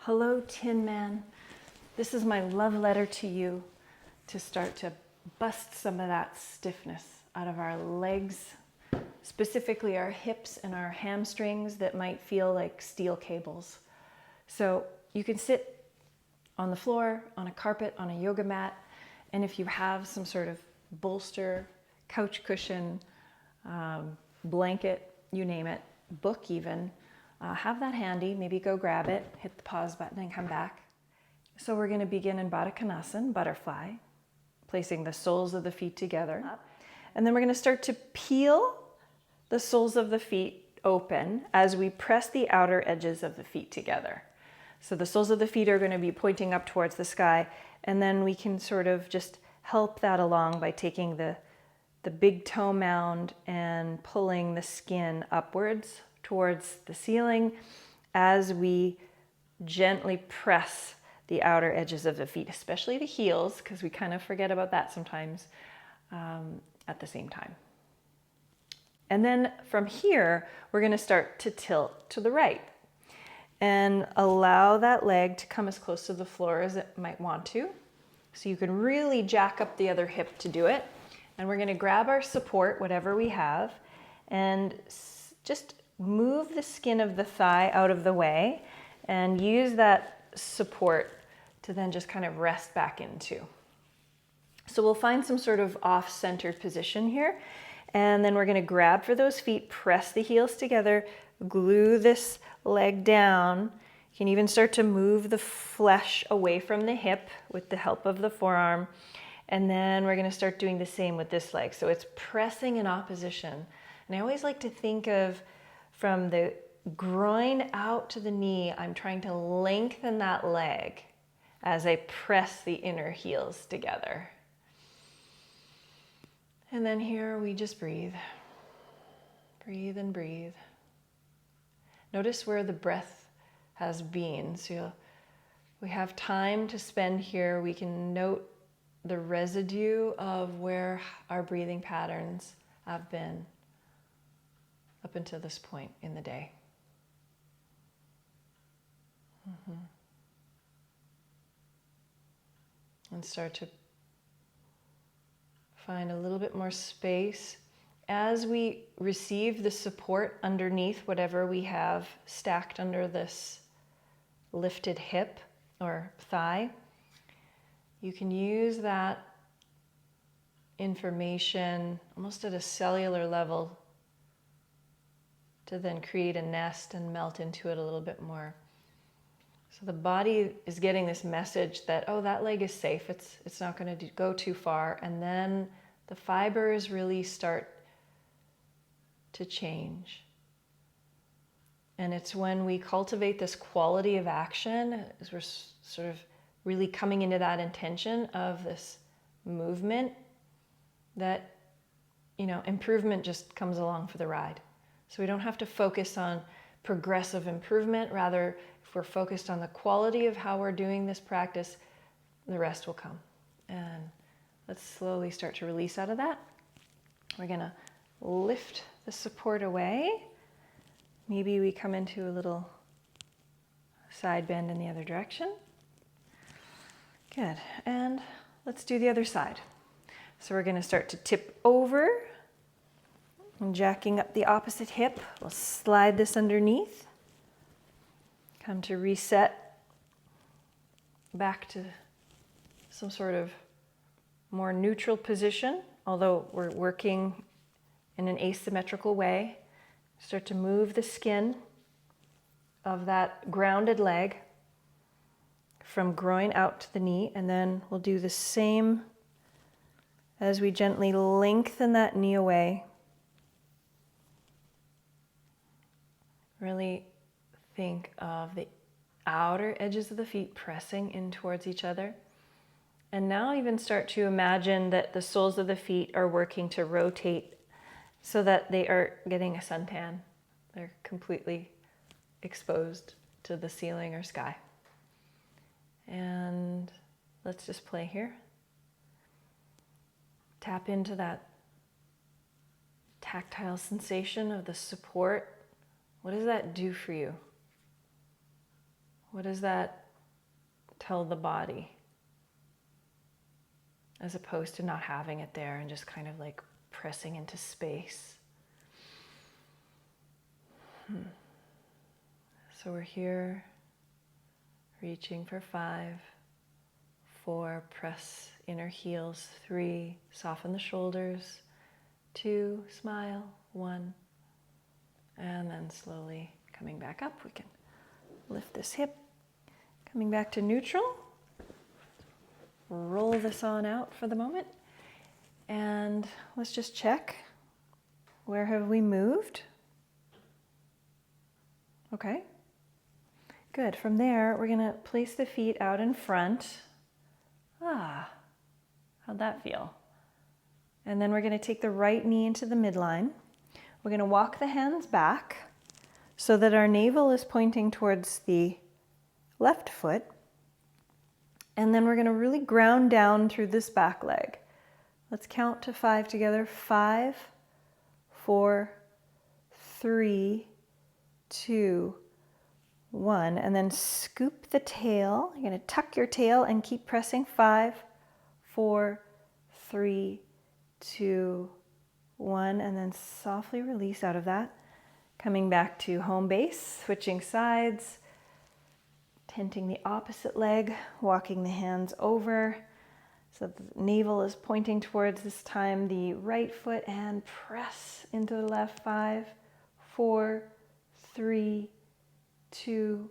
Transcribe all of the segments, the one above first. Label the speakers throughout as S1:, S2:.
S1: Hello, Tin Man. This is my love letter to you to start to bust some of that stiffness out of our legs, specifically our hips and our hamstrings that might feel like steel cables. So you can sit on the floor, on a carpet, on a yoga mat, and if you have some sort of bolster, couch cushion, blanket, you name it, book even, have that handy. Maybe go grab it, hit the pause button and come back. So we're going to begin in Baddha Konasana, butterfly, placing the soles of the feet together. And then we're going to start to peel the soles of the feet open as we press the outer edges of the feet together. So the soles of the feet are going to be pointing up towards the sky, and then we can sort of just help that along by taking the big toe mound and pulling the skin upwards towards the ceiling as we gently press the outer edges of the feet, especially the heels, because we kind of forget about that sometimes at the same time. And then from here, we're going to start to tilt to the right and allow that leg to come as close to the floor as it might want to. So you can really jack up the other hip to do it. And we're going to grab our support, whatever we have, and just move the skin of the thigh out of the way and use that support to then just kind of rest back into. So we'll find some sort of off-centered position here, and then we're going to grab for those feet, press the heels together, glue this leg down. You can even start to move the flesh away from the hip with the help of the forearm. And then we're going to start doing the same with this leg. So it's pressing in opposition. And I always like to think of from the groin out to the knee, I'm trying to lengthen that leg as I press the inner heels together. And then here we just breathe. Breathe and breathe. Notice where the breath has been. So we have time to spend here. We can note the residue of where our breathing patterns have been up until this point in the day. And start to find a little bit more space as we receive the support underneath whatever we have stacked under this lifted hip or thigh. You can use that information almost at a cellular level to then create a nest and melt into it a little bit more. So the body is getting this message that, oh, that leg is safe. It's not going to go too far. And then the fibers really start to change. And it's when we cultivate this quality of action, as we're sort of really coming into that intention of this movement, that, improvement just comes along for the ride. So we don't have to focus on progressive improvement. Rather, if we're focused on the quality of how we're doing this practice, the rest will come. And let's slowly start to release out of that. We're going to lift the support away. Maybe we come into a little side bend in the other direction. Good. And let's do the other side. So we're going to start to tip over and jacking up the opposite hip. We'll slide this underneath. Come to reset back to some sort of more neutral position, although we're working in an asymmetrical way. Start to move the skin of that grounded leg from groin out to the knee, and then we'll do the same as we gently lengthen that knee away. Really think of the outer edges of the feet pressing in towards each other. And now even start to imagine that the soles of the feet are working to rotate so that they are getting a suntan. They're completely exposed to the ceiling or sky. And let's just play here. Tap into that tactile sensation of the support. What does that do for you? What does that tell the body? As opposed to not having it there and just kind of like pressing into space. So we're here, reaching for 5, 4, press inner heels, 3, soften the shoulders, 2, smile, 1, and then slowly coming back up. We can lift this hip, coming back to neutral. Roll this on out for the moment. And let's just check. Where have we moved? Okay. Good. From there, we're going to place the feet out in front. How'd that feel? And then we're going to take the right knee into the midline. We're going to walk the hands back so that our navel is pointing towards the left foot. And then we're going to really ground down through this back leg. Let's count to 5 together. 5, 4, 3, 2, 1. And then scoop the tail. You're going to tuck your tail and keep pressing. 5, 4, 3, 2, 1. And then softly release out of that. Coming back to home base, switching sides. Tenting the opposite leg, walking the hands over so the navel is pointing towards, this time, the right foot, and press into the left. 5, 4, 3, 2,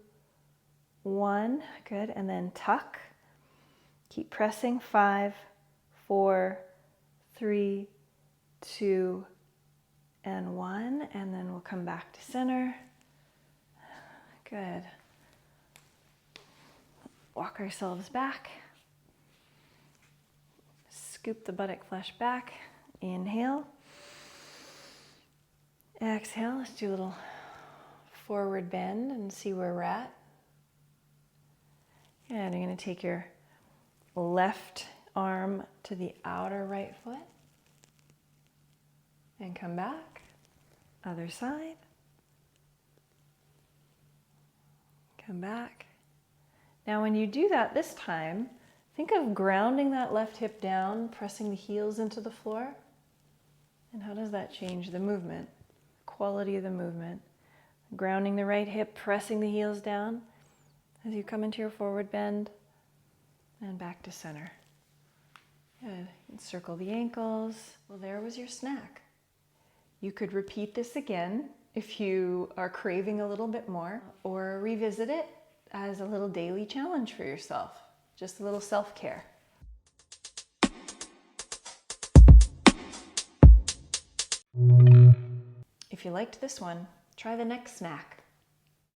S1: 1. Good. And then tuck. Keep pressing. 5, 4, 3, 2, and 1. And then we'll come back to center. Good. Walk ourselves back. Scoop the buttock flesh back. Inhale. Exhale. Let's do a little forward bend and see where we're at. And you're going to take your left arm to the outer right foot. And come back. Other side. Come back. Now when you do that this time, think of grounding that left hip down, pressing the heels into the floor. And how does that change the movement, quality of the movement? Grounding the right hip, pressing the heels down as you come into your forward bend and back to center. Good. And circle the ankles. Well, there was your snack. You could repeat this again if you are craving a little bit more, or revisit it as a little daily challenge for yourself, just a little self-care. If you liked this one, try the next snack.